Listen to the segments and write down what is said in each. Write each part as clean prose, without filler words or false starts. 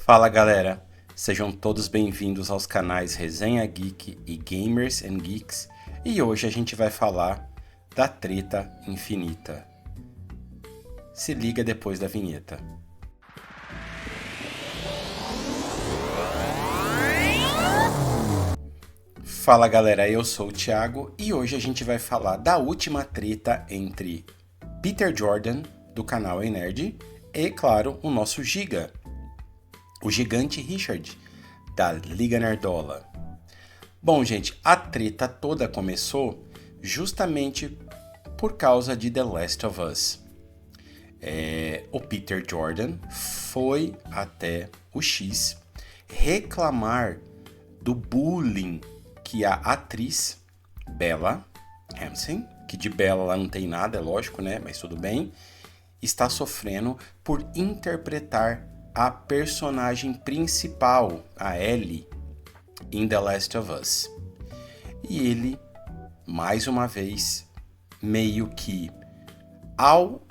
Fala galera, sejam todos bem-vindos aos canais Resenha Geek e Gamers and Geeks, e hoje a gente vai falar da treta infinita. Se liga depois da vinheta. Fala galera, eu sou o Thiago e hoje a gente vai falar da última treta entre Peter Jordan, do canal Ei Nerd, e claro, o nosso Giga, o gigante Richard, da Liga Nerdola. Bom, gente, a treta toda começou justamente por causa de The Last of Us. O Peter Jordan foi até o X reclamar do bullying que a atriz Bella Ramsey, que de Bella lá não tem nada, é lógico, né? Mas tudo bem, está sofrendo por interpretar a personagem principal, a Ellie, em The Last of Us. E ele, mais uma vez, meio que, ao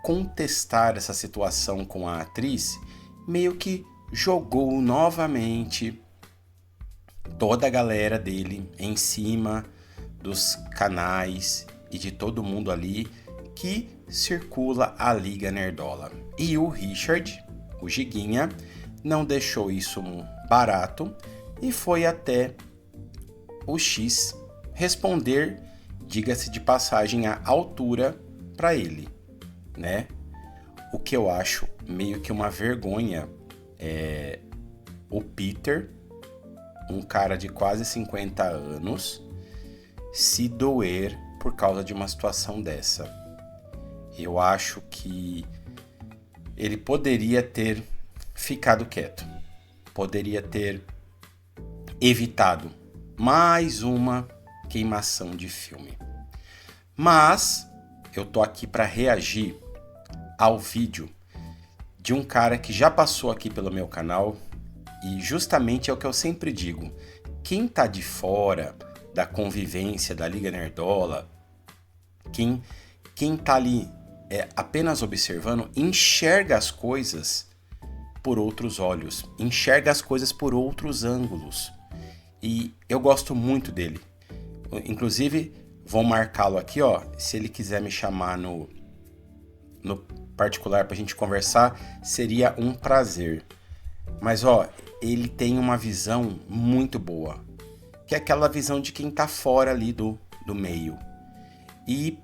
contestar essa situação com a atriz, meio que jogou novamente toda a galera dele em cima dos canais e de todo mundo ali que circula a Liga Nerdola. E o Richard, o Giguinha, não deixou isso barato e foi até o X responder, diga-se de passagem, a altura para ele, né? O que eu acho meio que uma vergonha é o Peter, um cara de quase 50 anos, se doer por causa de uma situação dessa. Eu acho que ele poderia ter ficado quieto, poderia ter evitado mais uma queimação de filme. Mas eu tô aqui para reagir ao vídeo de um cara que já passou aqui pelo meu canal e justamente é o que eu sempre digo: quem tá de fora da convivência da Liga Nerdola, quem tá ali apenas observando, enxerga as coisas por outros olhos, enxerga as coisas por outros ângulos. E eu gosto muito dele. Inclusive, vou marcá-lo aqui, ó. Se ele quiser me chamar no particular pra gente conversar, seria um prazer. Mas, ó, ele tem uma visão muito boa, que é aquela visão de quem tá fora ali do meio. E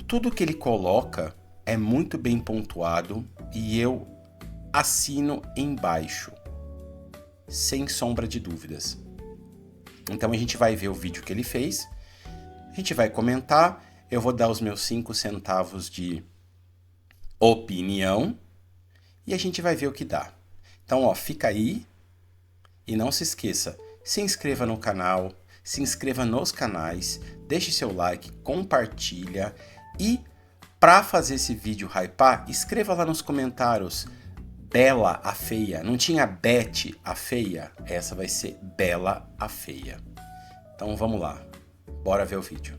tudo que ele coloca é muito bem pontuado e eu assino embaixo, sem sombra de dúvidas. Então a gente vai ver o vídeo que ele fez, a gente vai comentar, eu vou dar os meus 5 centavos de opinião e a gente vai ver o que dá. Então, ó, fica aí e não se esqueça, se inscreva no canal, se inscreva nos canais, deixe seu like, compartilha e para fazer esse vídeo hypar, escreva lá nos comentários Bella a feia. Não tinha Beth a feia? Essa vai ser Bella a feia. Então vamos lá, bora ver o vídeo.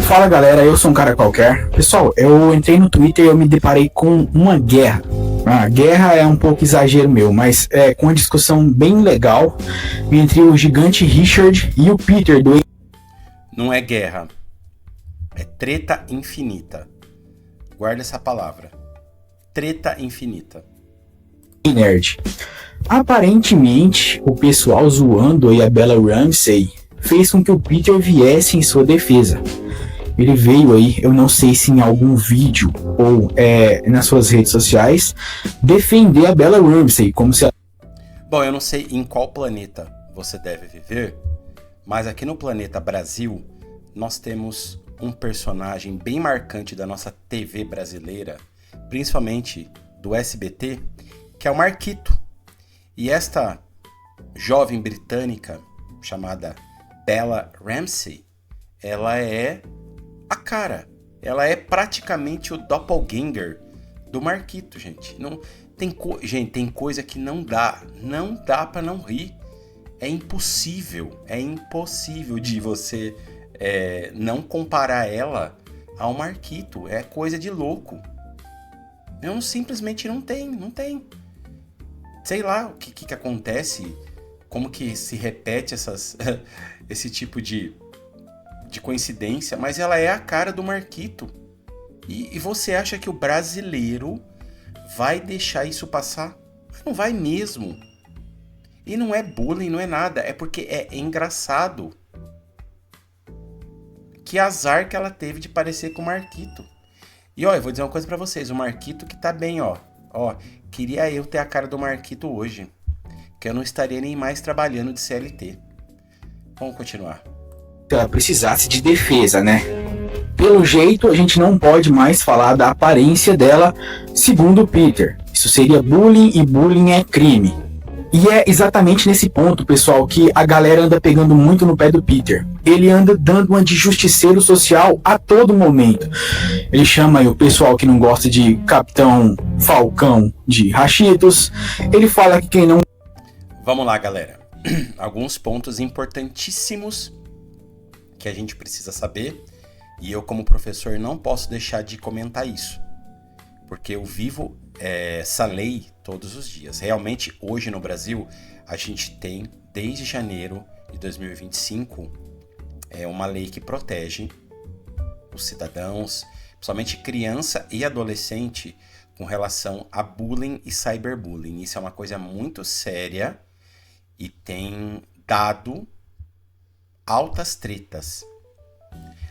Fala galera, eu sou um cara qualquer. Pessoal, eu entrei no Twitter e eu me deparei com uma guerra. A guerra é um pouco exagero meu, mas é com uma discussão bem legal entre o gigante Richard e o Peter do... Não é guerra, é treta infinita. Guarda essa palavra. Treta infinita. Nerd. Aparentemente, o pessoal zoando aí a Bella Ramsey fez com que o Peter viesse em sua defesa. Ele veio aí, eu não sei se em algum vídeo ou nas suas redes sociais, defender a Bella Ramsey como se ela... Bom, eu não sei em qual planeta você deve viver, mas aqui no planeta Brasil, nós temos um personagem bem marcante da nossa TV brasileira, principalmente do SBT, que é o Marquito. E esta jovem britânica chamada Bella Ramsey, ela é a cara. Ela é praticamente o doppelganger do Marquito, gente. Não tem tem coisa que não dá para não rir. É impossível de você não comparar ela ao Marquito. É coisa de louco. Não, simplesmente não tem. Sei lá o que acontece, como que se repete esse tipo de coincidência, mas ela é a cara do Marquito. E você acha que o brasileiro vai deixar isso passar? Não vai mesmo. E não é bullying, não é nada, é porque é engraçado. Que azar que ela teve de parecer com o Marquito. E ó, eu vou dizer uma coisa pra vocês, o Marquito que tá bem, ó. Ó, queria eu ter a cara do Marquito hoje, que eu não estaria nem mais trabalhando de CLT. Vamos continuar. Se ela precisasse de defesa, né? Pelo jeito, a gente não pode mais falar da aparência dela, segundo o Peter. Isso seria bullying e bullying é crime. E é exatamente nesse ponto, pessoal, que a galera anda pegando muito no pé do Peter. Ele anda dando uma de justiceiro social a todo momento. Ele chama aí o pessoal que não gosta de Capitão Falcão de Rachitos. Ele fala que quem não... Vamos lá, galera. Alguns pontos importantíssimos que a gente precisa saber. E eu, como professor, não posso deixar de comentar isso. Porque eu vivo essa lei todos os dias. Realmente, hoje no Brasil, a gente tem, desde janeiro de 2025, uma lei que protege os cidadãos, principalmente criança e adolescente, com relação a bullying e cyberbullying. Isso é uma coisa muito séria e tem dado altas tretas.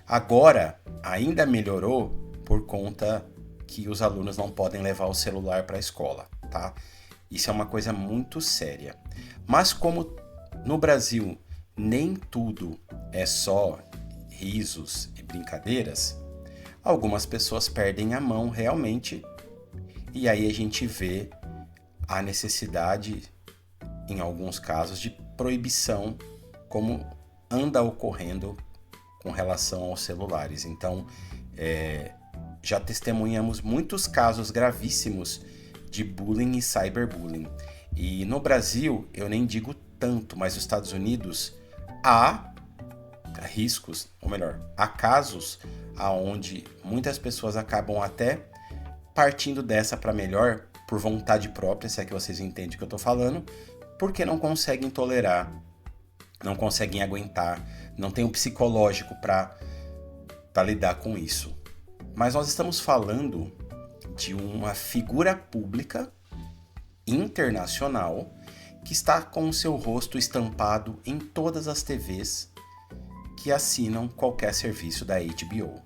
Agora, ainda melhorou por conta que os alunos não podem levar o celular para a escola, tá? Isso é uma coisa muito séria. Mas como no Brasil nem tudo é só risos e brincadeiras, algumas pessoas perdem a mão realmente, e aí a gente vê a necessidade, em alguns casos, de proibição, como anda ocorrendo com relação aos celulares. Então, já testemunhamos muitos casos gravíssimos de bullying e cyberbullying. E no Brasil, eu nem digo tanto, mas nos Estados Unidos há riscos, ou melhor, há casos onde muitas pessoas acabam até partindo dessa para melhor por vontade própria, se é que vocês entendem o que eu estou falando, porque não conseguem tolerar, não conseguem aguentar, não tem um psicológico para lidar com isso. Mas nós estamos falando de uma figura pública internacional que está com o seu rosto estampado em todas as TVs que assinam qualquer serviço da HBO.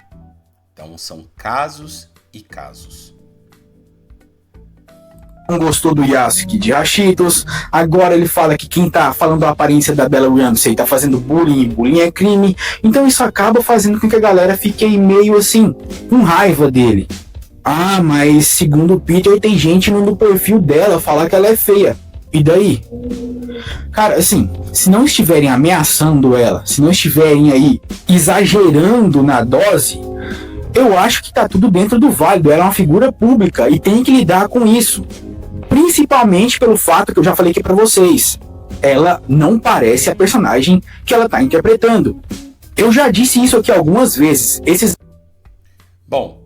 Então são casos e casos. Não gostou do Yasuke de Rachitos, agora ele fala que quem tá falando da aparência da Bella Ramsey tá fazendo bullying e bullying é crime, então isso acaba fazendo com que a galera fique aí meio assim, com raiva dele. Ah, mas segundo o Peter tem gente no perfil dela falar que ela é feia, e daí? Cara, assim, se não estiverem ameaçando ela, se não estiverem aí exagerando na dose, eu acho que tá tudo dentro do válido, ela é uma figura pública e tem que lidar com isso. Principalmente pelo fato que eu já falei aqui pra vocês. Ela não parece a personagem que ela tá interpretando. Eu já disse isso aqui algumas vezes. Bom,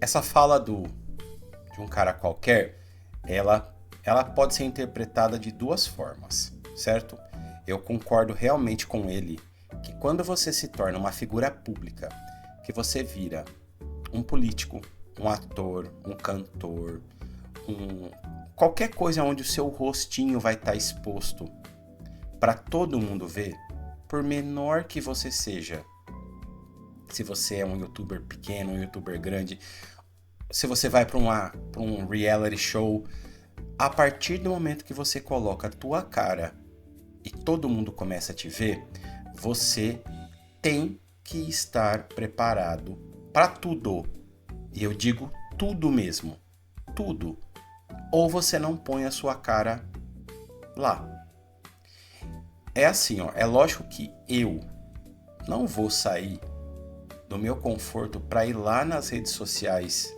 essa fala de um cara qualquer, ela pode ser interpretada de duas formas, certo? Eu concordo realmente com ele que quando você se torna uma figura pública, que você vira um político, um ator, um cantor, qualquer coisa onde o seu rostinho vai estar exposto para todo mundo ver, por menor que você seja, se você é um youtuber pequeno, um youtuber grande, se você vai para um reality show, a partir do momento que você coloca a tua cara e todo mundo começa a te ver, você tem que estar preparado para tudo. E eu digo tudo mesmo. Tudo. Ou você não põe a sua cara lá. É assim, ó. É lógico que eu não vou sair do meu conforto para ir lá nas redes sociais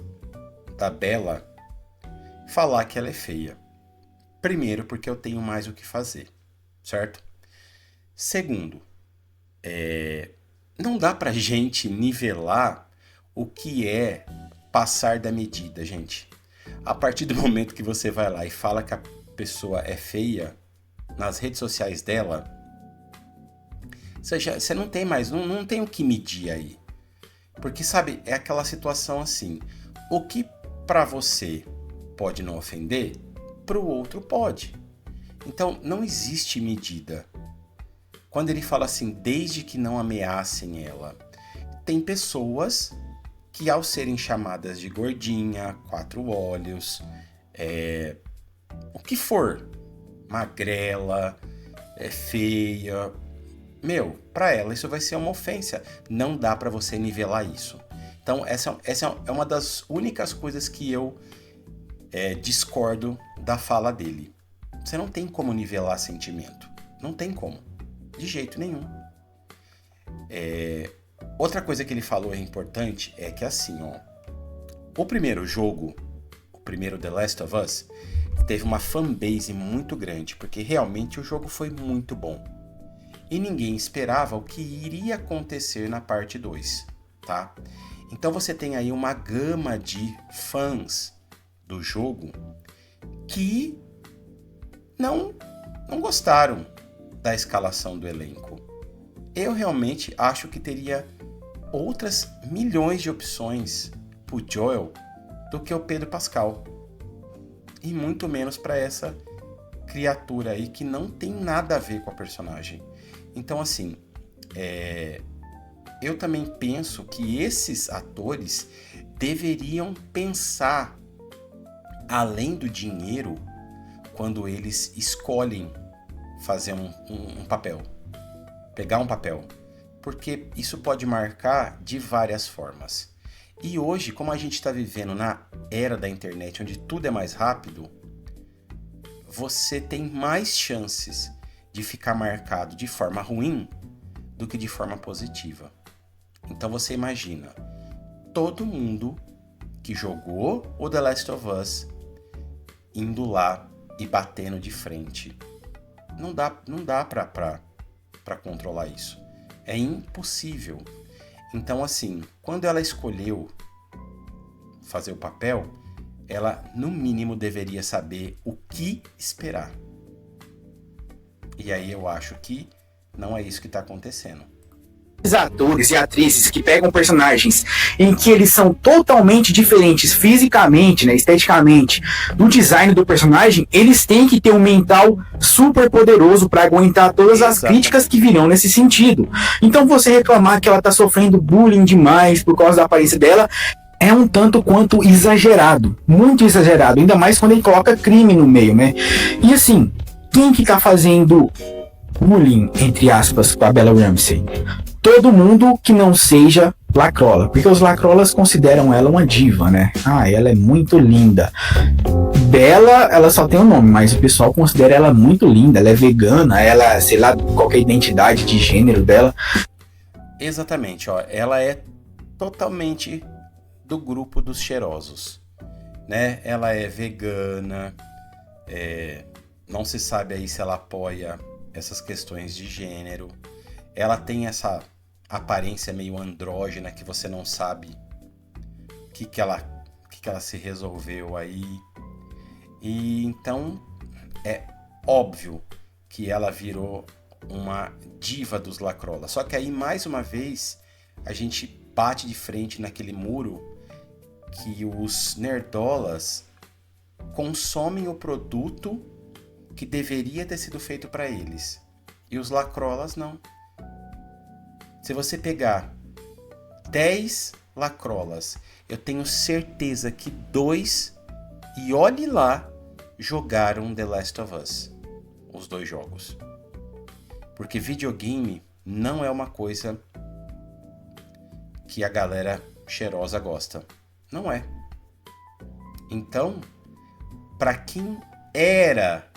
da Bella falar que ela é feia. Primeiro, porque eu tenho mais o que fazer, certo? Segundo, não dá pra gente nivelar o que é passar da medida, gente. A partir do momento que você vai lá e fala que pessoa é feia nas redes sociais dela, você não tem mais, não tem o que medir aí. Porque, sabe, é aquela situação assim, o que pra você pode não ofender, pro outro pode. Então, não existe medida. Quando ele fala assim, desde que não ameacem ela, tem pessoas que ao serem chamadas de gordinha, 4 olhos, o que for, magrela, feia, pra ela isso vai ser uma ofensa. Não dá pra você nivelar isso. Então essa é uma das únicas coisas que eu discordo da fala dele. Você não tem como nivelar sentimento. Não tem como. De jeito nenhum. Outra coisa que ele falou importante é que assim, o primeiro jogo, o primeiro The Last of Us, teve uma fanbase muito grande, porque realmente o jogo foi muito bom. E ninguém esperava o que iria acontecer na parte 2, tá? Então você tem aí uma gama de fãs do jogo que não gostaram da escalação do elenco. Eu realmente acho que teria outras milhões de opções pro Joel do que o Pedro Pascal. E muito menos para essa criatura aí que não tem nada a ver com a personagem. Então, assim, eu também penso que esses atores deveriam pensar além do dinheiro quando eles escolhem fazer um papel, pegar um papel, porque isso pode marcar de várias formas. E hoje, como a gente está vivendo na era da internet, onde tudo é mais rápido, você tem mais chances de ficar marcado de forma ruim do que de forma positiva. Então você imagina, todo mundo que jogou o The Last of Us indo lá e batendo de frente. Não dá pra controlar isso. É impossível. Então, assim, quando ela escolheu fazer o papel, ela, no mínimo, deveria saber o que esperar. E aí eu acho que não é isso que está acontecendo. Atores e atrizes que pegam personagens em que eles são totalmente diferentes fisicamente, né, esteticamente, do design do personagem, eles têm que ter um mental super poderoso para aguentar todas as críticas que virão nesse sentido. Então você reclamar que ela tá sofrendo bullying demais por causa da aparência dela é um tanto quanto exagerado, muito exagerado, ainda mais quando ele coloca crime no meio, né? E assim, quem que tá fazendo bullying, entre aspas, com a Bella Ramsey? Todo mundo que não seja lacrola, porque os lacrolas consideram ela uma diva, né? Ah, ela é muito linda. Bella, ela só tem um nome, mas o pessoal considera ela muito linda, ela é vegana, ela, sei lá, qual que é a identidade de gênero dela. Exatamente, ela é totalmente do grupo dos cheirosos, né? Ela é vegana, não se sabe aí se ela apoia essas questões de gênero. Ela tem essa aparência meio andrógena que você não sabe o que ela se resolveu aí. E então é óbvio que ela virou uma diva dos lacrolas. Só que aí, mais uma vez, a gente bate de frente naquele muro que os nerdolas consomem o produto que deveria ter sido feito para eles. E os lacrolas não. Se você pegar 10 lacrolas, eu tenho certeza que 2, e olhe lá, jogaram The Last of Us. Os 2 jogos. Porque videogame não é uma coisa que a galera cheirosa gosta. Não é. Então, para quem era,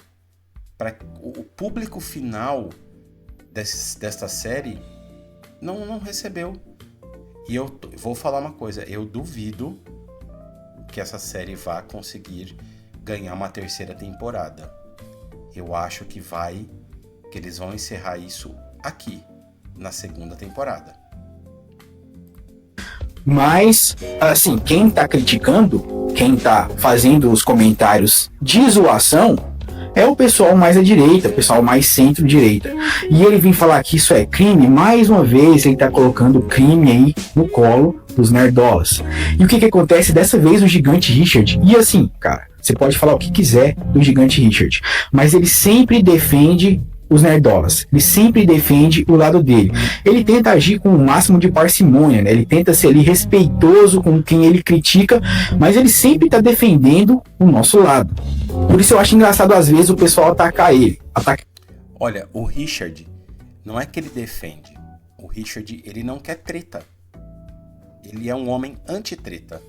para o público final desta série, não recebeu. E eu vou falar uma coisa, eu duvido que essa série vá conseguir ganhar uma 3ª temporada. Eu acho que eles vão encerrar isso aqui, na 2ª temporada. Mas, assim, quem tá criticando, quem tá fazendo os comentários de zoação, é o pessoal mais à direita, o pessoal mais centro-direita. E ele vem falar que isso é crime, mais uma vez ele tá colocando crime aí no colo dos nerdolas. E o que acontece dessa vez o Gigante Richard? E assim, cara, você pode falar o que quiser do Gigante Richard, mas ele sempre defende os nerdolas, ele sempre defende o lado dele. Ele tenta agir com o máximo de parcimônia, né? Ele tenta ser ali respeitoso com quem ele critica, mas ele sempre está defendendo o nosso lado. Por isso eu acho engraçado às vezes o pessoal atacar ele. Olha, o Richard não é que ele defende. O Richard, ele não quer treta. Ele é um homem anti-treta.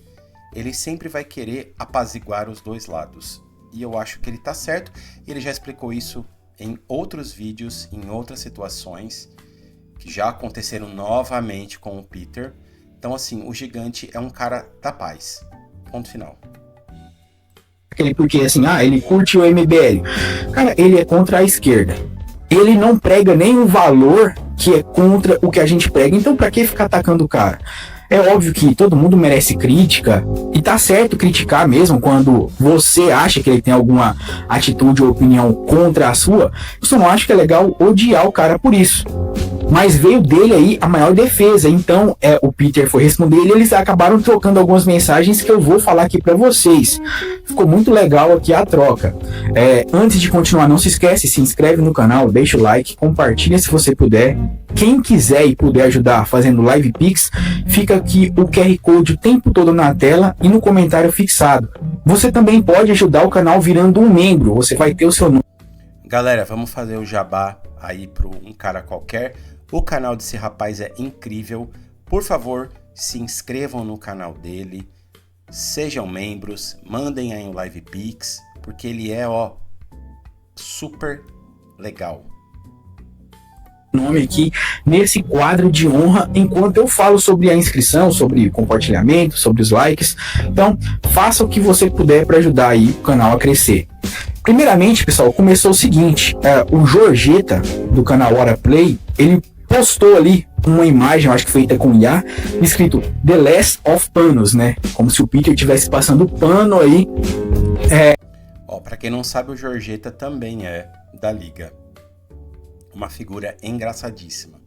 Ele sempre vai querer apaziguar os dois lados. E eu acho que ele tá certo. Ele já explicou isso em outros vídeos, em outras situações que já aconteceram novamente com o Peter. Então, assim, o Gigante é um cara da paz. Ponto final. Porque, assim, ele curte o MBL. Cara, ele é contra a esquerda. Ele não prega nenhum valor que é contra o que a gente prega. Então, pra que ficar atacando o cara? É óbvio que todo mundo merece crítica, e tá certo criticar mesmo quando você acha que ele tem alguma atitude ou opinião contra a sua. Eu só não acho que é legal odiar o cara por isso. Mas veio dele aí a maior defesa, então o Peter foi responder e eles acabaram trocando algumas mensagens que eu vou falar aqui pra vocês. Ficou muito legal aqui a troca. Antes de continuar, não se esquece, se inscreve no canal, deixa o like, compartilha se você puder. Quem quiser e puder ajudar fazendo live pix, fica aqui o QR Code o tempo todo na tela e no comentário fixado. Você também pode ajudar o canal virando um membro, você vai ter o seu nome. Galera, vamos fazer o jabá aí pro um cara qualquer. O canal desse rapaz é incrível. Por favor, se inscrevam no canal dele, sejam membros, mandem aí um live pix, porque ele é, super legal. Nome aqui nesse quadro de honra enquanto eu falo sobre a inscrição, sobre compartilhamento, sobre os likes. Então, faça o que você puder para ajudar aí o canal a crescer. Primeiramente, pessoal, começou o seguinte, o Jorgeta do canal Hora Play, ele postou ali uma imagem, acho que feita com IA, escrito The Last of Panos, né? Como se o Peter estivesse passando pano aí. Para quem não sabe, o Jorgeta também é da Liga. Uma figura engraçadíssima.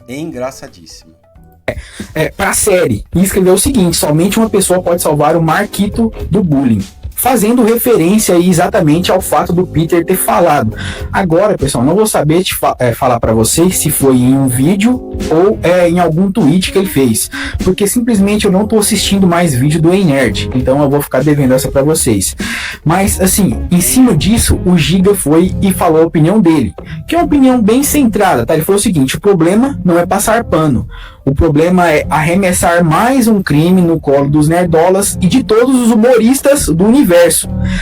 Engraçadíssima. Pra série. E escreveu o seguinte: somente uma pessoa pode salvar o Marquito do bullying. Fazendo referência aí exatamente ao fato do Peter ter falado. Agora, pessoal, não vou saber falar para vocês se foi em um vídeo ou em algum tweet que ele fez, porque simplesmente eu não tô assistindo mais vídeo do Ei Nerd, então eu vou ficar devendo essa para vocês. Mas, assim, em cima disso, o Giga foi e falou a opinião dele, que é uma opinião bem centrada, tá? Ele falou o seguinte: o problema não é passar pano, o problema é arremessar mais um crime no colo dos nerdolas e de todos os humoristas do universo.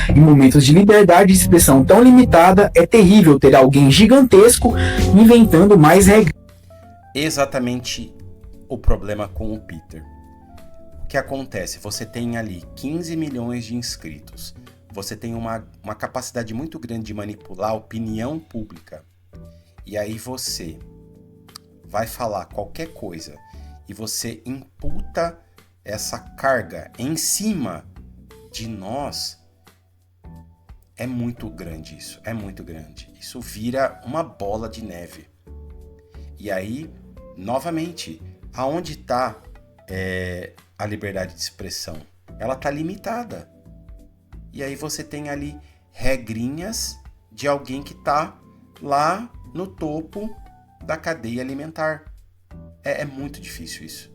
Em momentos de liberdade de expressão tão limitada, é terrível ter alguém gigantesco inventando mais regras. Exatamente o problema com o Peter. O que acontece? Você tem ali 15 milhões de inscritos. Você tem uma capacidade muito grande de manipular a opinião pública. E aí você vai falar qualquer coisa e você imputa essa carga em cima de nós. É muito grande isso, é muito grande. Isso vira uma bola de neve. E aí, novamente, aonde está a liberdade de expressão? Ela está limitada. E aí você tem ali regrinhas de alguém que está lá no topo da cadeia alimentar. É muito difícil isso.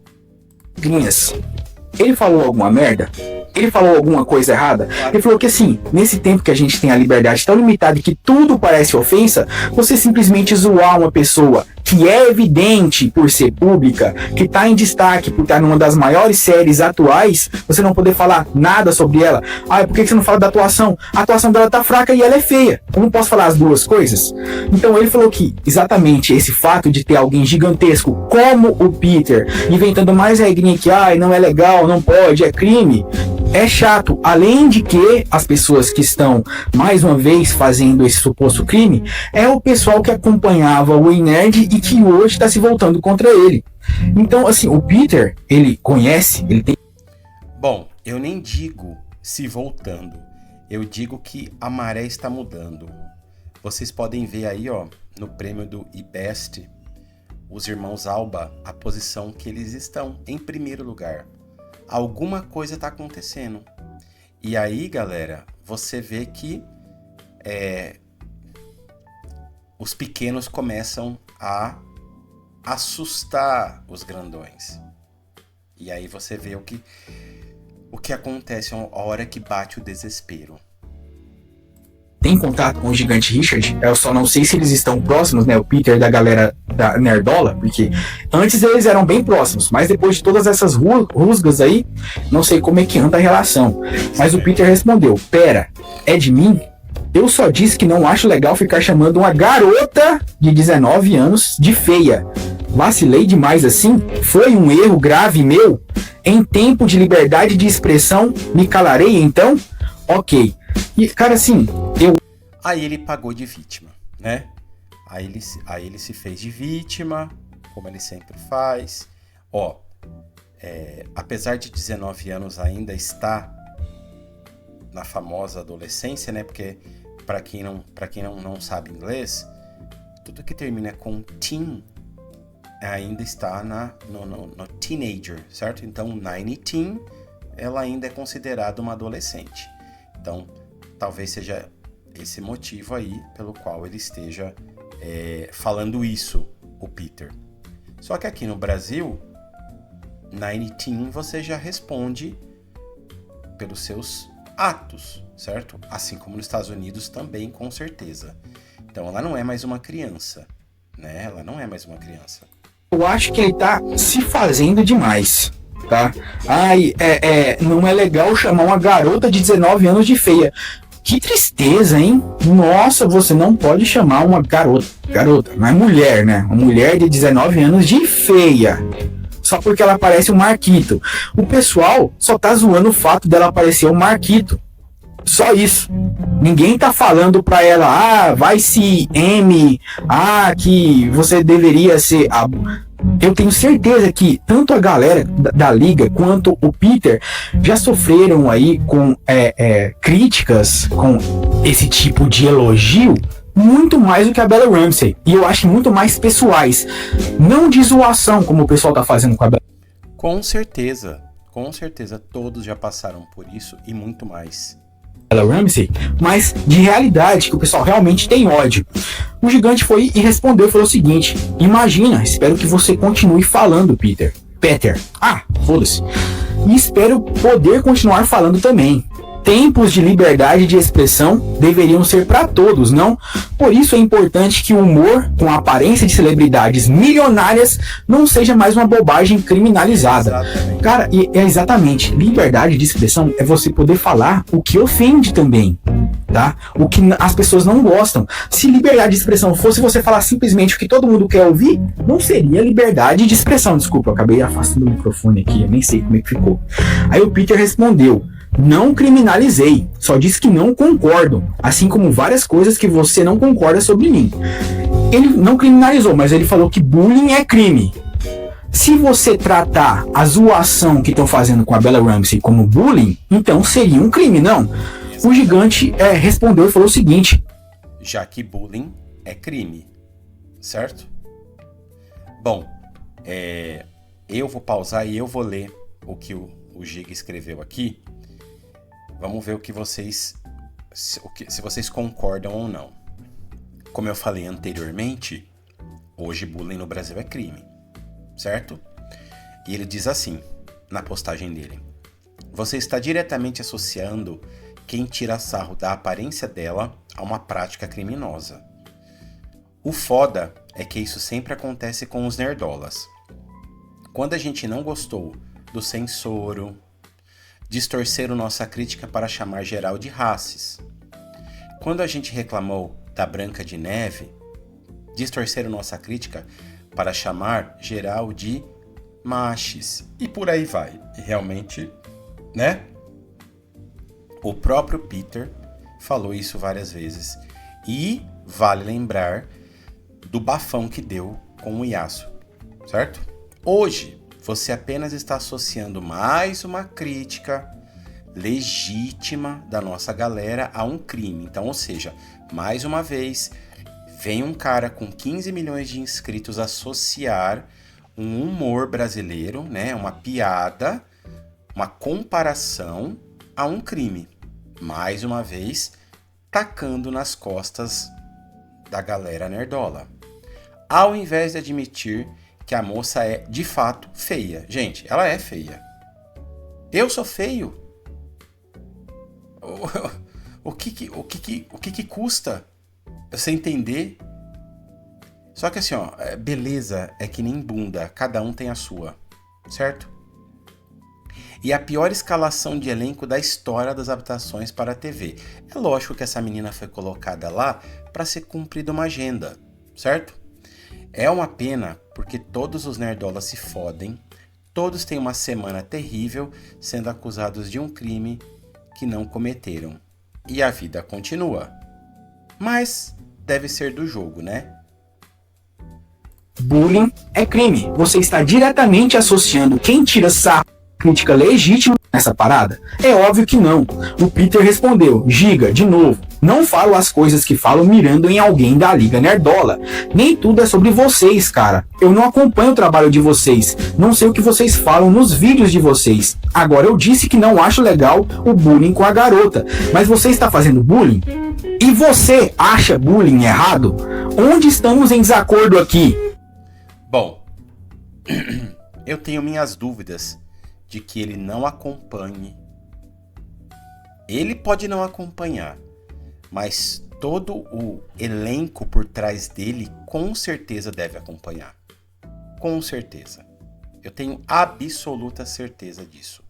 Ele falou alguma merda? Ele falou alguma coisa errada? Ele falou que assim, nesse tempo que a gente tem a liberdade tão limitada e que tudo parece ofensa, você simplesmente zoar uma pessoa que é evidente por ser pública, que tá em destaque por estar numa das maiores séries atuais, você não poder falar nada sobre ela. Por que você não fala da atuação? A atuação dela tá fraca e ela é feia. Eu não posso falar as duas coisas? Então ele falou que exatamente esse fato de ter alguém gigantesco como o Peter, inventando mais regrinha que não é legal, não pode, é crime, é chato. Além de que as pessoas que estão, mais uma vez, fazendo esse suposto crime, é o pessoal que acompanhava o Ei Nerd e que hoje está se voltando contra ele. Então, assim, o Peter, ele conhece, ele tem... Bom, eu nem digo se voltando. eu digo que a maré está mudando. Vocês podem ver aí, ó, no prêmio do eBest, os irmãos Alba, a posição que eles estão, em primeiro lugar. Alguma coisa está acontecendo. E aí, galera, você vê que os pequenos começam a assustar os grandões. E aí você vê o que acontece a hora que bate o desespero. Tem contato com o Gigante Richard? Eu só não sei se eles estão próximos, né? O Peter da galera da Nerdola, porque antes eles eram bem próximos, mas depois de todas essas rusgas aí, não sei como é que anda a relação. Mas o Peter respondeu: pera, é de mim? Eu só disse que não acho legal ficar chamando uma garota de 19 anos de feia. Vacilei demais assim? Foi um erro grave meu? Em tempo de liberdade de expressão, me calarei então? Ok. E, cara, assim, Aí ele pagou de vítima, né? Aí ele se fez de vítima, como ele sempre faz. Ó, apesar de 19 anos ainda está na famosa adolescência, né? Porque para quem não sabe inglês, tudo que termina com teen ainda está no teenager, certo? Então, 19, ela ainda é considerada uma adolescente. Então, talvez seja esse motivo aí pelo qual ele esteja falando isso, o Peter. Só que aqui no Brasil, 19 você já responde pelos seus atos, certo? Assim como nos Estados Unidos também, com certeza. Então ela não é mais uma criança, né? Ela não é mais uma criança. Eu acho que ele tá se fazendo demais, tá? Ai, não é legal chamar uma garota de 19 anos de feia. Que tristeza, hein? Nossa, você não pode chamar uma garota, não é mulher, né? Uma mulher de 19 anos de feia. Só porque ela parece um Marquito. O pessoal só tá zoando o fato dela parecer um Marquito. Só isso. Ninguém tá falando pra ela, vai se que você deveria ser. Eu tenho certeza que tanto a galera da Liga quanto o Peter já sofreram aí com críticas com esse tipo de elogio muito mais do que a Bella Ramsey. E eu acho muito mais pessoais. Não de zoação, como o pessoal tá fazendo com a Bella. Com certeza, todos já passaram por isso e muito mais. Ramsey, mas de realidade, que o pessoal realmente tem ódio. O gigante foi e respondeu, falou o seguinte: imagina, espero que você continue falando, Peter. Foda-se. E espero poder continuar falando também. Tempos de liberdade de expressão deveriam ser para todos, não? Por isso é importante que o humor com a aparência de celebridades milionárias não seja mais uma bobagem criminalizada. Exatamente. Cara, exatamente, liberdade de expressão é você poder falar o que ofende também, tá? O que as pessoas não gostam. Se liberdade de expressão fosse você falar simplesmente o que todo mundo quer ouvir, não seria liberdade de expressão. Desculpa, eu acabei afastando o microfone aqui, eu nem sei como é que ficou. Aí o Peter respondeu: não criminalizei, só disse que não concordo, assim como várias coisas que você não concorda sobre mim. Ele não criminalizou, mas ele falou que bullying é crime. Se você tratar a zoação que estão fazendo com a Bella Ramsey como bullying, então seria um crime, não? O gigante respondeu e falou o seguinte: já que bullying é crime, certo? Bom, eu vou pausar e eu vou ler o que o Giga escreveu aqui. Vamos ver se vocês concordam ou não. Como eu falei anteriormente, hoje bullying no Brasil é crime, certo? E ele diz assim, na postagem dele: você está diretamente associando quem tira sarro da aparência dela a uma prática criminosa. O foda é que isso sempre acontece com os nerdolas. Quando a gente não gostou do censoro, distorceram nossa crítica para chamar geral de racis. Quando a gente reclamou da Branca de Neve, distorceram nossa crítica para chamar geral de machis. E por aí vai. E realmente, né? O próprio Peter falou isso várias vezes. E vale lembrar do bafão que deu com o Yasuo, certo? Hoje, você apenas está associando mais uma crítica legítima da nossa galera a um crime. Então, ou seja, mais uma vez, vem um cara com 15 milhões de inscritos associar um humor brasileiro, né, uma piada, uma comparação a um crime. Mais uma vez, tacando nas costas da galera nerdola. Ao invés de admitir que a moça é, de fato, feia. Gente, ela é feia. Eu sou feio. O que custa você entender? Só que assim, ó, beleza é que nem bunda, cada um tem a sua, certo? E a pior escalação de elenco da história das adaptações para a TV. É lógico que essa menina foi colocada lá para ser cumprida uma agenda, certo? É uma pena porque todos os nerdolas se fodem, todos têm uma semana terrível sendo acusados de um crime que não cometeram. E a vida continua. Mas deve ser do jogo, né? Bullying é crime. Você está diretamente associando quem tira sarro crítica legítima nessa parada? É óbvio que não. O Peter respondeu: Giga, de novo, não falo as coisas que falo mirando em alguém da Liga Nerdola. Nem tudo é sobre vocês, cara. Eu não acompanho o trabalho de vocês. Não sei o que vocês falam nos vídeos de vocês. Agora, eu disse que não acho legal o bullying com a garota. Mas você está fazendo bullying? E você acha bullying errado? Onde estamos em desacordo aqui? Bom, eu tenho minhas dúvidas de que ele não acompanhe. Ele pode não acompanhar, mas todo o elenco por trás dele com certeza deve acompanhar. Com certeza. Eu tenho absoluta certeza disso.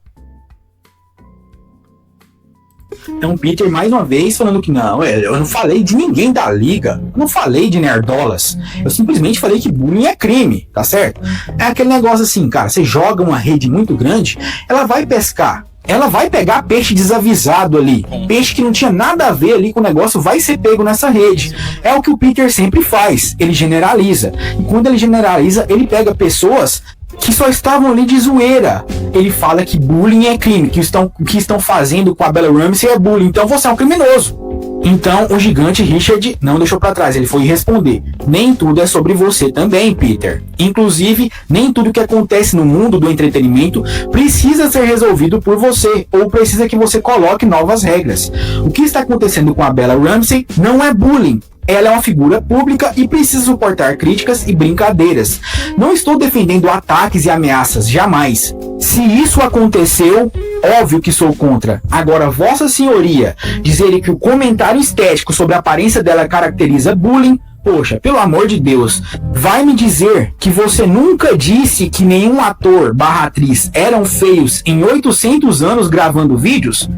Então, Peter, mais uma vez, falando que não, eu não falei de ninguém da liga, eu não falei de nerdolas, eu simplesmente falei que bullying é crime, tá certo? É aquele negócio assim, cara, você joga uma rede muito grande, ela vai pescar, ela vai pegar peixe desavisado ali, peixe que não tinha nada a ver ali com o negócio, vai ser pego nessa rede. É o que o Peter sempre faz, ele generaliza, e quando ele generaliza, ele pega pessoas que só estavam ali de zoeira. Ele fala que bullying é crime, que o que estão fazendo com a Bella Ramsey é bullying, então você é um criminoso. Então o gigante Richard não deixou pra trás, ele foi responder: nem tudo é sobre você também, Peter. Inclusive, nem tudo que acontece no mundo do entretenimento precisa ser resolvido por você, ou precisa que você coloque novas regras. O que está acontecendo com a Bella Ramsey não é bullying. Ela é uma figura pública e precisa suportar críticas e brincadeiras. Não estou defendendo ataques e ameaças, jamais. Se isso aconteceu, óbvio que sou contra. Agora, Vossa Senhoria, dizer que o comentário estético sobre a aparência dela caracteriza bullying, poxa, pelo amor de Deus, vai me dizer que você nunca disse que nenhum ator/atriz eram feios em 800 anos gravando vídeos?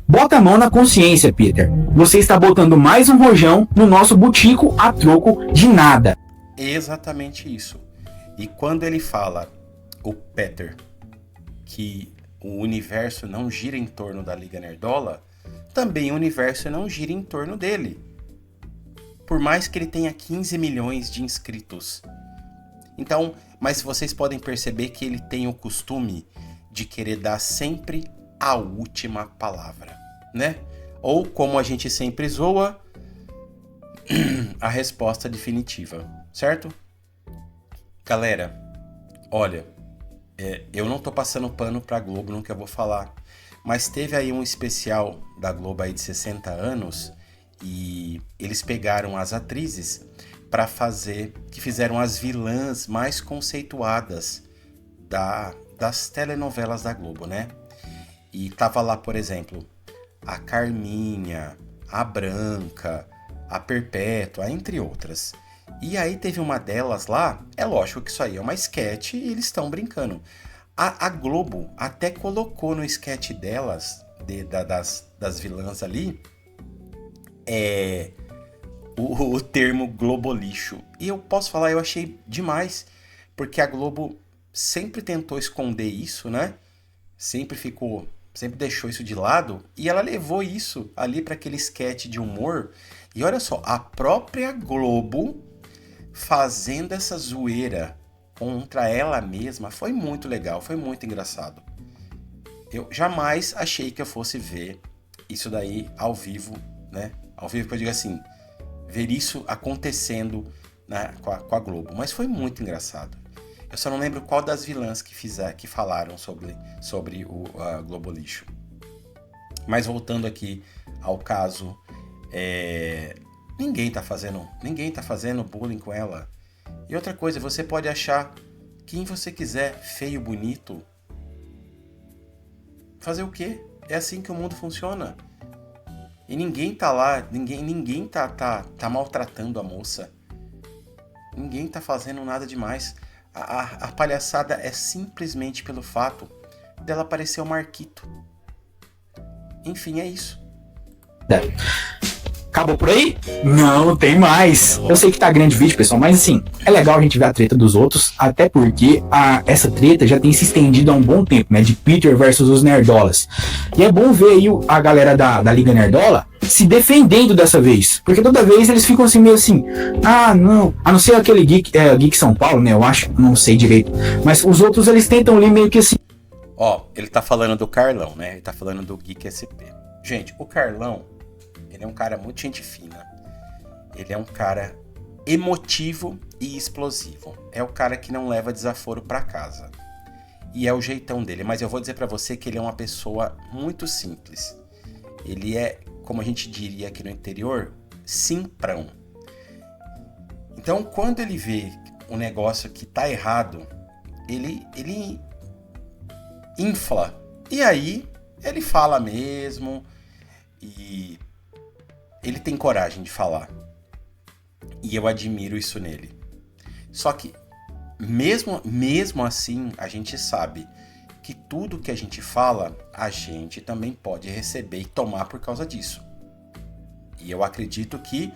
Bota a mão na consciência, Peter. Você está botando mais um rojão no nosso butico a troco de nada. Exatamente isso. E quando ele fala, o Peter, que o universo não gira em torno da Liga Nerdola, também o universo não gira em torno dele. Por mais que ele tenha 15 milhões de inscritos. Então, mas vocês podem perceber que ele tem o costume de querer dar sempre a última palavra, né? Ou, como a gente sempre zoa, a resposta definitiva, certo? Galera, olha, eu não tô passando pano pra Globo no que eu vou falar, mas teve aí um especial da Globo aí de 60 anos e eles pegaram as atrizes para fazer, que fizeram as vilãs mais conceituadas das telenovelas da Globo, né? E tava lá, por exemplo, a Carminha, a Branca, a Perpétua, entre outras. E aí teve uma delas lá, é lógico que isso aí é uma sketch e eles estão brincando. A Globo até colocou no sketch delas, das vilãs ali, o termo globolixo. E eu posso falar, eu achei demais, porque a Globo sempre tentou esconder isso, né? Sempre deixou isso de lado, e ela levou isso ali para aquele sketch de humor. E olha só, a própria Globo fazendo essa zoeira contra ela mesma foi muito legal, foi muito engraçado. Eu jamais achei que eu fosse ver isso daí ao vivo, né? Ao vivo que eu digo assim, ver isso acontecendo, né, com a Globo. Mas foi muito engraçado. Eu só não lembro qual das vilãs que falaram sobre o Globo Lixo. Mas voltando aqui ao caso, ninguém tá fazendo bullying com ela. E outra coisa, você pode achar quem você quiser, feio, bonito. Fazer o quê? É assim que o mundo funciona. E ninguém tá lá, ninguém tá maltratando a moça. Ninguém tá fazendo nada demais. A palhaçada é simplesmente pelo fato dela parecer o Marquito. Enfim, é isso. Acabou por aí? Não, tem mais. Eu sei que tá grande o vídeo, pessoal, mas assim, é legal a gente ver a treta dos outros, até porque essa treta já tem se estendido há um bom tempo, né? De Peter versus os Nerdolas. E é bom ver aí a galera da Liga Nerdola se defendendo dessa vez. Porque toda vez eles ficam assim, meio assim, não. A não ser aquele Geek São Paulo, né? Eu acho, não sei direito. Mas os outros, eles tentam ali meio que assim. Ele tá falando do Carlão, né? Ele tá falando do Geek SP. Gente, o Carlão, ele é um cara muito gente fina. Ele é um cara emotivo e explosivo. É o cara que não leva desaforo pra casa. E é o jeitão dele. Mas eu vou dizer pra você que ele é uma pessoa muito simples. Ele é, como a gente diria aqui no interior, simprão. Então, quando ele vê um negócio que tá errado, ele infla. E aí, ele fala mesmo. E ele tem coragem de falar. E eu admiro isso nele. Só que, mesmo assim, a gente sabe que tudo que a gente fala, a gente também pode receber e tomar por causa disso. E eu acredito que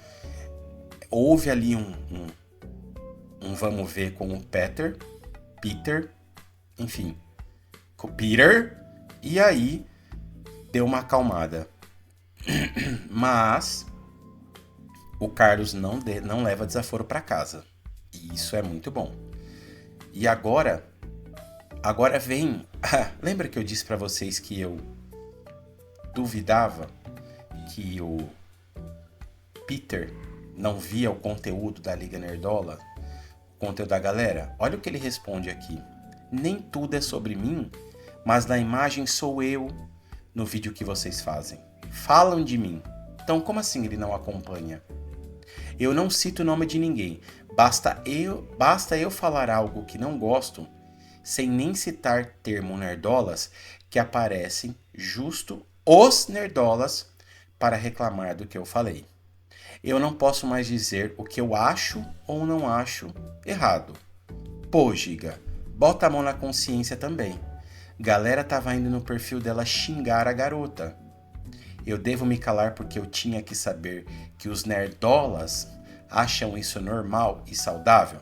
houve ali um vamos ver com o Peter, enfim, com o Peter, e aí deu uma acalmada. Mas o Carlos não leva desaforo para casa. E isso é muito bom. E agora vem... Lembra que eu disse para vocês que eu duvidava que o Peter não via o conteúdo da Liga Nerdola? O conteúdo da galera? Olha o que ele responde aqui. Nem tudo é sobre mim, mas na imagem sou eu no vídeo que vocês fazem. Falam de mim. Então, como assim ele não acompanha? Eu não cito o nome de ninguém. Basta eu falar algo que não gosto, sem nem citar termo nerdolas, que aparecem justo os nerdolas para reclamar do que eu falei. Eu não posso mais dizer o que eu acho ou não acho errado. Pô, Giga, bota a mão na consciência também. Galera tava indo no perfil dela xingar a garota. Eu devo me calar porque eu tinha que saber que os nerdolas acham isso normal e saudável?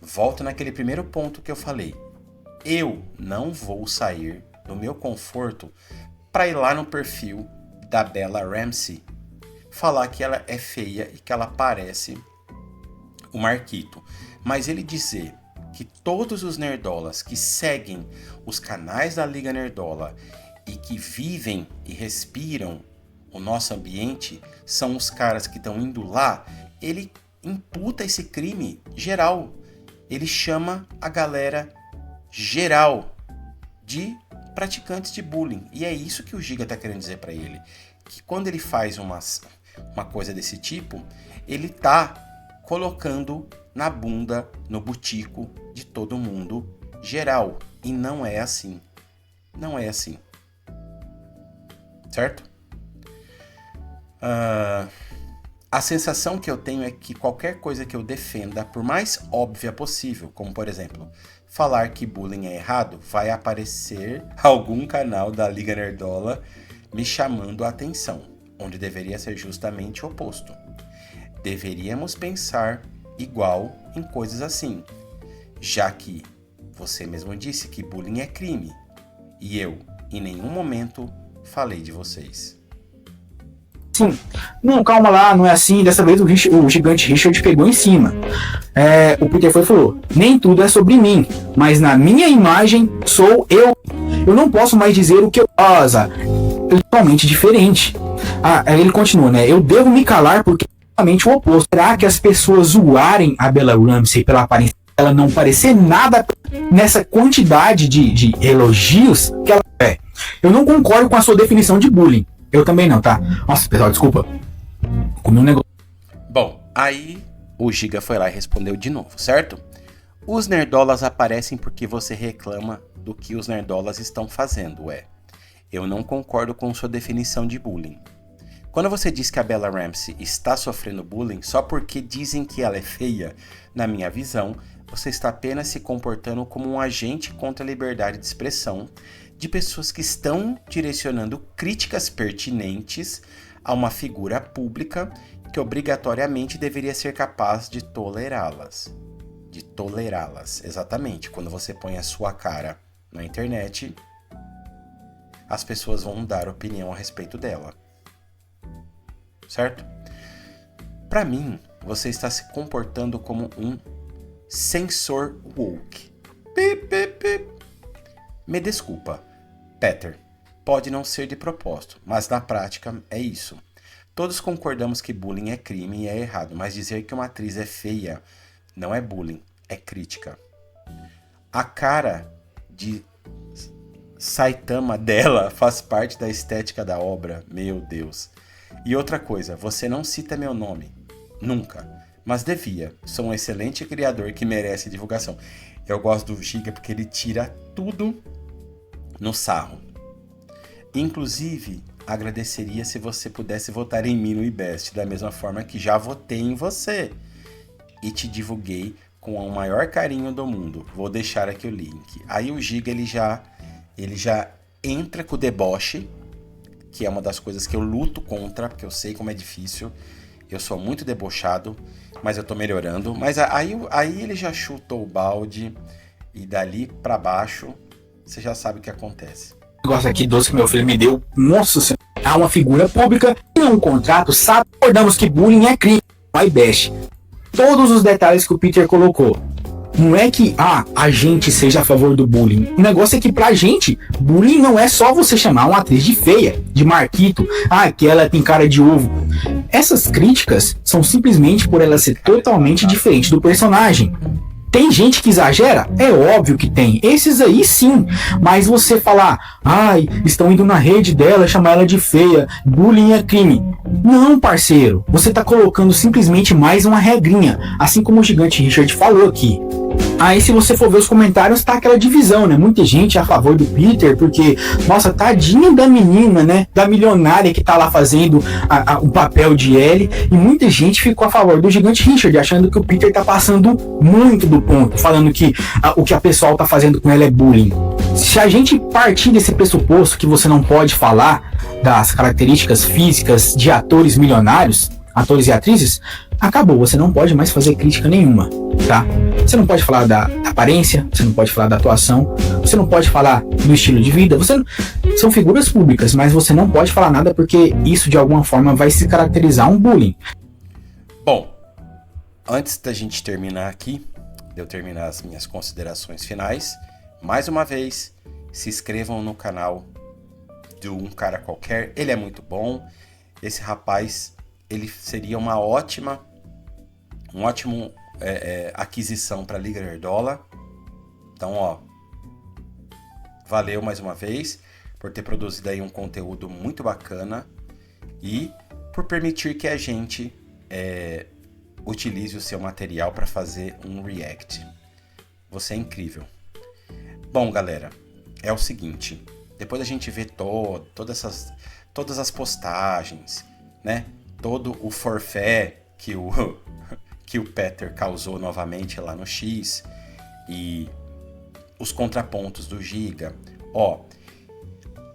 Volto naquele primeiro ponto que eu falei. Eu não vou sair do meu conforto para ir lá no perfil da Bella Ramsey falar que ela é feia e que ela parece o Marquito. Mas ele dizer que todos os nerdolas que seguem os canais da Liga Nerdola e que vivem e respiram o nosso ambiente são os caras que estão indo lá, ele imputa esse crime geral. Ele chama a galera geral de praticantes de bullying. E é isso que o Giga tá querendo dizer para ele. Que quando ele faz uma coisa desse tipo, ele tá colocando na bunda, no butico de todo mundo geral. E não é assim. Não é assim. Certo? A sensação que eu tenho é que qualquer coisa que eu defenda, por mais óbvia possível, como por exemplo, falar que bullying é errado, vai aparecer algum canal da Liga Nerdola me chamando a atenção, onde deveria ser justamente o oposto. Deveríamos pensar igual em coisas assim, já que você mesmo disse que bullying é crime, e eu, em nenhum momento, falei de vocês. Sim. Não, calma lá, não é assim. Dessa vez o gigante Richard pegou em cima. O Peter foi e falou: nem tudo é sobre mim, mas na minha imagem sou eu. eu não posso mais dizer o que eu gosto. É totalmente diferente. Aí ele continua, né? Eu devo me calar porque é totalmente o oposto. Será que as pessoas zoarem a Bella Ramsey pela aparência dela não parecer nada nessa quantidade de elogios que ela é? Eu não concordo com a sua definição de bullying. Eu também não, tá? Nossa, pessoal, desculpa. Comi um negócio. Bom, aí o Giga foi lá e respondeu de novo, certo? Os nerdolas aparecem porque você reclama do que os nerdolas estão fazendo, Eu não concordo com sua definição de bullying. Quando você diz que a Bella Ramsey está sofrendo bullying só porque dizem que ela é feia, na minha visão, você está apenas se comportando como um agente contra a liberdade de expressão de pessoas que estão direcionando críticas pertinentes a uma figura pública que obrigatoriamente deveria ser capaz de tolerá-las. De tolerá-las, exatamente. Quando você põe a sua cara na internet, as pessoas vão dar opinião a respeito dela. Certo? Para mim, você está se comportando como um censor woke. Me desculpa, Peter. Pode não ser de propósito, mas na prática é isso. Todos concordamos que bullying é crime e é errado, mas dizer que uma atriz é feia não é bullying, é crítica. A cara de Saitama dela faz parte da estética da obra, meu Deus. E outra coisa, você não cita meu nome, nunca, mas devia. Sou um excelente criador que merece divulgação. Eu gosto do Giga porque ele tira tudo no sarro. Inclusive, agradeceria se você pudesse votar em mim no IBEST, da mesma forma que já votei em você. E te divulguei com o maior carinho do mundo. Vou deixar aqui o link. Aí o Giga, ele já entra com o deboche, que é uma das coisas que eu luto contra, porque eu sei como é difícil. Eu sou muito debochado, mas eu tô melhorando. Mas aí ele já chutou o balde, e dali pra baixo, você já sabe o que acontece. Negócio aqui doce que meu filho me deu. Nossa senhora. Há uma figura pública e um contrato. Acordamos que bullying é crime. Vai bash. Todos os detalhes que o Peter colocou. Não é que a gente seja a favor do bullying. O negócio é que pra gente, bullying não é só você chamar uma atriz de feia, de marquito, que ela tem cara de ovo. Essas críticas são simplesmente por ela ser totalmente diferente do personagem. Tem gente que exagera? É óbvio que tem. Esses aí sim. Mas você falar, estão indo na rede dela, chamar ela de feia, bullying é crime. Não, parceiro. Você tá colocando simplesmente mais uma regrinha. Assim como o Gigante Richard falou aqui. Aí se você for ver os comentários, tá aquela divisão, né? Muita gente a favor do Peter, porque, nossa, tadinha da menina, né? Da milionária que tá lá fazendo o papel de Ellie. E muita gente ficou a favor do Gigante Richard, achando que o Peter tá passando muito do ponto, falando que o que a pessoal tá fazendo com ela é bullying. Se a gente partir desse pressuposto que você não pode falar das características físicas de atores milionários, atores e atrizes, acabou, você não pode mais fazer crítica nenhuma, tá? Você não pode falar da aparência, você não pode falar da atuação, você não pode falar do estilo de vida, são figuras públicas, mas você não pode falar nada porque isso de alguma forma vai se caracterizar um bullying. Bom, antes da gente terminar aqui, de eu terminar as minhas considerações finais, mais uma vez, se inscrevam no canal de Um Cara Qualquer, ele é muito bom, esse rapaz, ele seria uma ótima aquisição para a Liga Nerdola. Então, valeu mais uma vez por ter produzido aí um conteúdo muito bacana e por permitir que a gente utilize o seu material para fazer um react. Você é incrível. Bom, galera, é o seguinte, depois a gente vê todas as postagens, né? Todo o forfé que o Peter causou novamente lá no X e os contrapontos do Giga.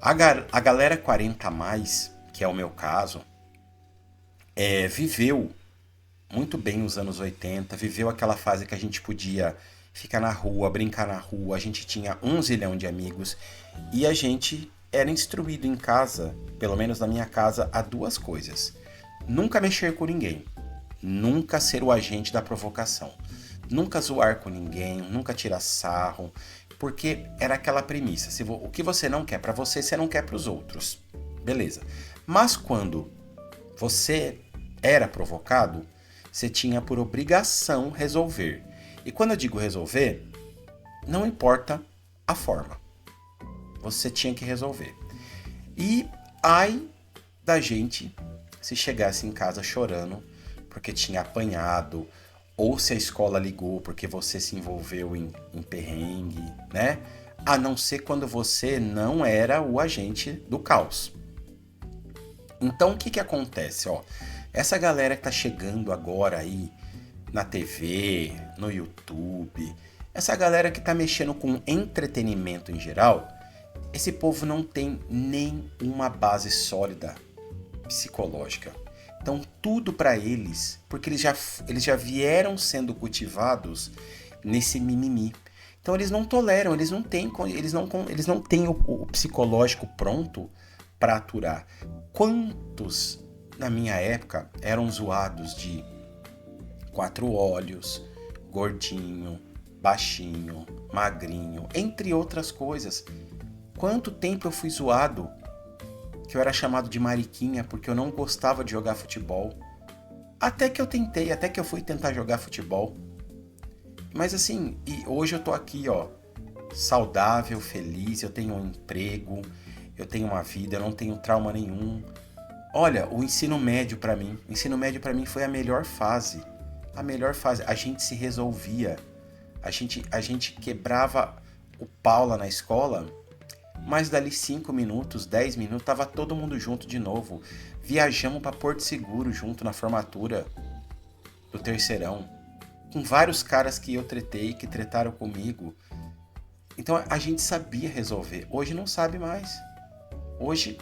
A galera 40+, que é o meu caso, viveu muito bem os anos 80, viveu aquela fase que a gente podia ficar na rua, brincar na rua, a gente tinha 1 zilhão de amigos e a gente era instruído em casa, pelo menos na minha casa, a 2 coisas. Nunca mexer com ninguém, nunca ser o agente da provocação, nunca zoar com ninguém, nunca tirar sarro, porque era aquela premissa, o que você não quer para você não quer para os outros. Beleza. Mas quando você era provocado, você tinha por obrigação resolver. E quando eu digo resolver, não importa a forma. Você tinha que resolver. E ai da gente se chegasse em casa chorando porque tinha apanhado, ou se a escola ligou porque você se envolveu em perrengue, né? A não ser quando você não era o agente do caos. Então o que acontece? Ó, essa galera que tá chegando agora aí na TV, no YouTube, essa galera que tá mexendo com entretenimento em geral, esse povo não tem nem uma base sólida psicológica. Então tudo para eles, porque eles já vieram sendo cultivados nesse mimimi. Então eles não toleram, eles não têm o psicológico pronto para aturar. Quantos na minha época eram zoados de 4 olhos, gordinho, baixinho, magrinho, entre outras coisas. Quanto tempo eu fui zoado que eu era chamado de mariquinha porque eu não gostava de jogar futebol. Até que eu fui tentar jogar futebol. Mas assim, e hoje eu tô aqui, ó, saudável, feliz, eu tenho um emprego, eu tenho uma vida, eu não tenho trauma nenhum. Olha, o ensino médio pra mim foi a melhor fase. A melhor fase, a gente se resolvia. A gente quebrava o pau lá na escola, mas dali 5 minutos, 10 minutos, tava todo mundo junto de novo. Viajamos para Porto Seguro junto na formatura do terceirão, com vários caras que eu tretei, que tretaram comigo. Então a gente sabia resolver. Hoje não sabe mais. Hoje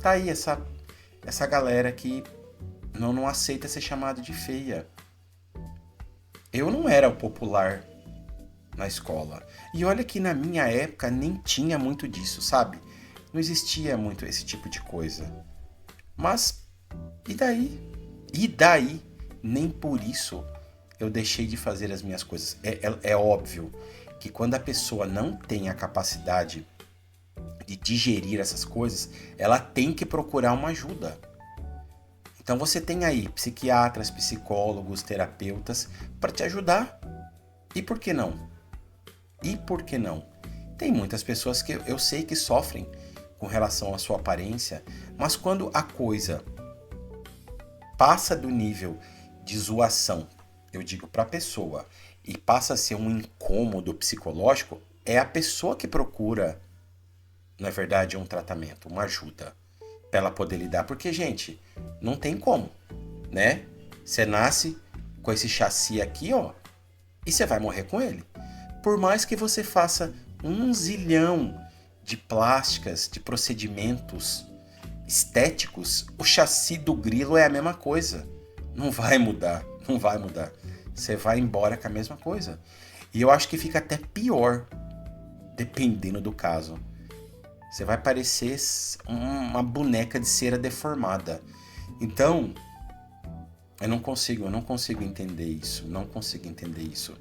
tá aí essa galera que não aceita ser chamado de feia. Eu não era o popular na escola. E olha que na minha época nem tinha muito disso, sabe? Não existia muito esse tipo de coisa. Mas, e daí? E daí? Nem por isso eu deixei de fazer as minhas coisas. É óbvio que quando a pessoa não tem a capacidade de digerir essas coisas, ela tem que procurar uma ajuda. Então você tem aí psiquiatras, psicólogos, terapeutas para te ajudar. E por que não? E por que não? Tem muitas pessoas que eu sei que sofrem com relação à sua aparência, mas quando a coisa passa do nível de zoação, eu digo para a pessoa, e passa a ser um incômodo psicológico, é a pessoa que procura, na verdade, um tratamento, uma ajuda, para ela poder lidar. Porque, gente, não tem como, né? Você nasce com esse chassi aqui, ó, e você vai morrer com ele. Por mais que você faça 1 zilhão de plásticas, de procedimentos estéticos, o chassi do grilo é a mesma coisa. Não vai mudar, não vai mudar. Você vai embora com a mesma coisa. E eu acho que fica até pior, dependendo do caso. Você vai parecer uma boneca de cera deformada. Então, eu não consigo entender isso. Não consigo entender isso.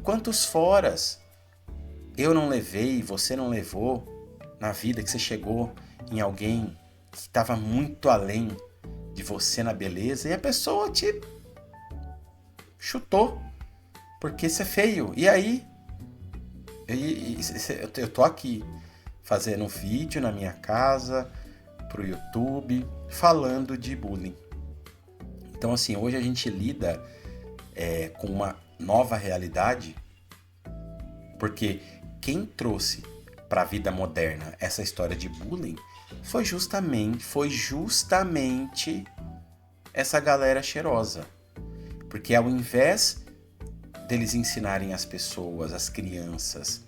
Quantos foras eu não levei, você não levou na vida, que você chegou em alguém que estava muito além de você na beleza e a pessoa te chutou porque você é feio. E aí eu tô aqui fazendo um vídeo na minha casa pro YouTube falando de bullying. Então assim, hoje a gente lida com uma nova realidade, porque quem trouxe para a vida moderna essa história de bullying foi justamente essa galera cheirosa. Porque ao invés deles ensinarem as pessoas, as crianças,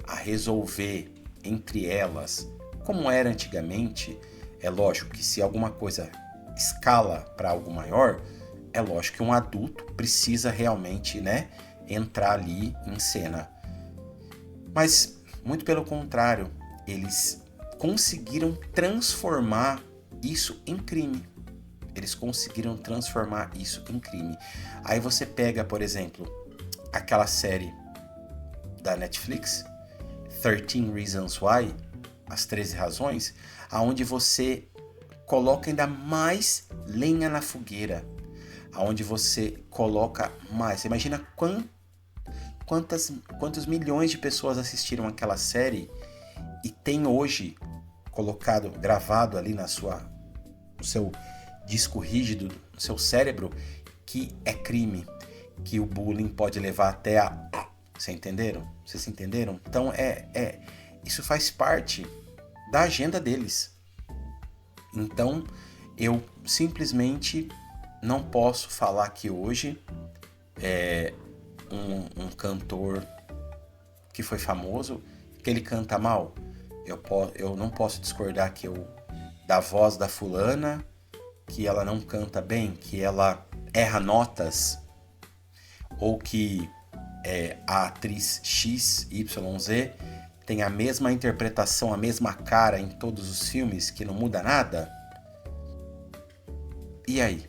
a resolver entre elas, como era antigamente, é lógico que se alguma coisa escala para algo maior, é lógico que um adulto precisa realmente, né, entrar ali em cena. Mas, muito pelo contrário, eles conseguiram transformar isso em crime. Aí você pega, por exemplo, aquela série da Netflix, 13 Reasons Why, as 13 razões, aonde você coloca ainda mais lenha na fogueira, aonde você coloca mais. Você imagina quantos milhões de pessoas assistiram aquela série e tem hoje colocado, gravado ali no seu disco rígido, no seu cérebro, que é crime, que o bullying pode levar até a... Vocês entenderam? Vocês entenderam? Então isso faz parte da agenda deles. Então eu simplesmente não posso falar que hoje um cantor que foi famoso, que ele canta mal. Eu não posso discordar da voz da fulana, que ela não canta bem, que ela erra notas, ou que a atriz XYZ tem a mesma interpretação, a mesma cara em todos os filmes, que não muda nada. E aí?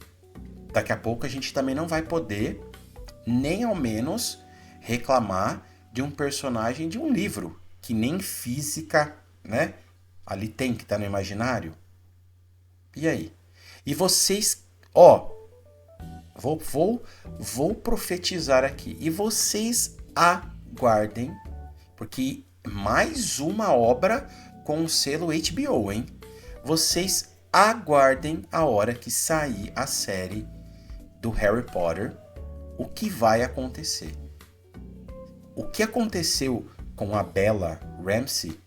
Daqui a pouco a gente também não vai poder, nem ao menos, reclamar de um personagem de um livro, que nem física, né? Ali tem que estar no imaginário. E aí? E vocês, vou profetizar aqui. E vocês aguardem, porque mais uma obra com o selo HBO, hein? Vocês aguardem a hora que sair a série do Harry Potter, o que vai acontecer. O que aconteceu com a Bella Ramsey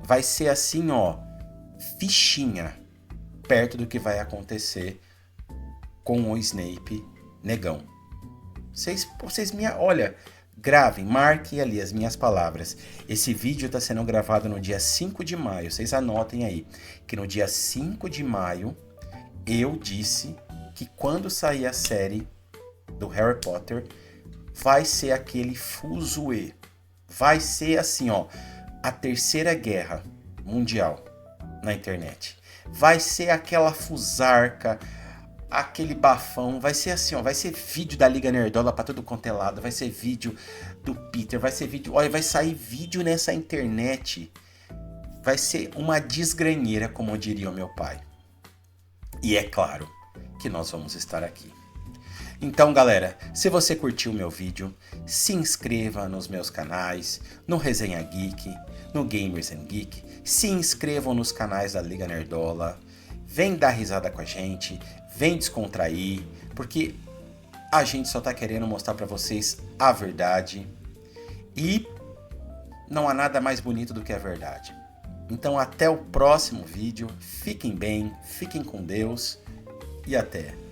vai ser assim, fichinha, perto do que vai acontecer com o Snape negão. Vocês olha, gravem, marquem ali as minhas palavras. Esse vídeo está sendo gravado no dia 5 de maio. Vocês anotem aí, que no dia 5 de maio eu disse que quando sair a série do Harry Potter, vai ser aquele fuzuê. Vai ser assim, a terceira guerra mundial na internet. Vai ser aquela fusarca, aquele bafão, vai ser assim, vai ser vídeo da Liga Nerdola pra todo quanto é lado, vai ser vídeo do Peter, vai ser vídeo, vai sair vídeo nessa internet, vai ser uma desgranheira, como diria o meu pai. E é claro que nós vamos estar aqui. Então, galera, se você curtiu o meu vídeo, se inscreva nos meus canais, no Resenha Geek, no Gamers and Geek, se inscrevam nos canais da Liga Nerdola, vem dar risada com a gente, vem descontrair, porque a gente só tá querendo mostrar pra vocês a verdade e não há nada mais bonito do que a verdade. Então até o próximo vídeo, fiquem bem, fiquem com Deus e até!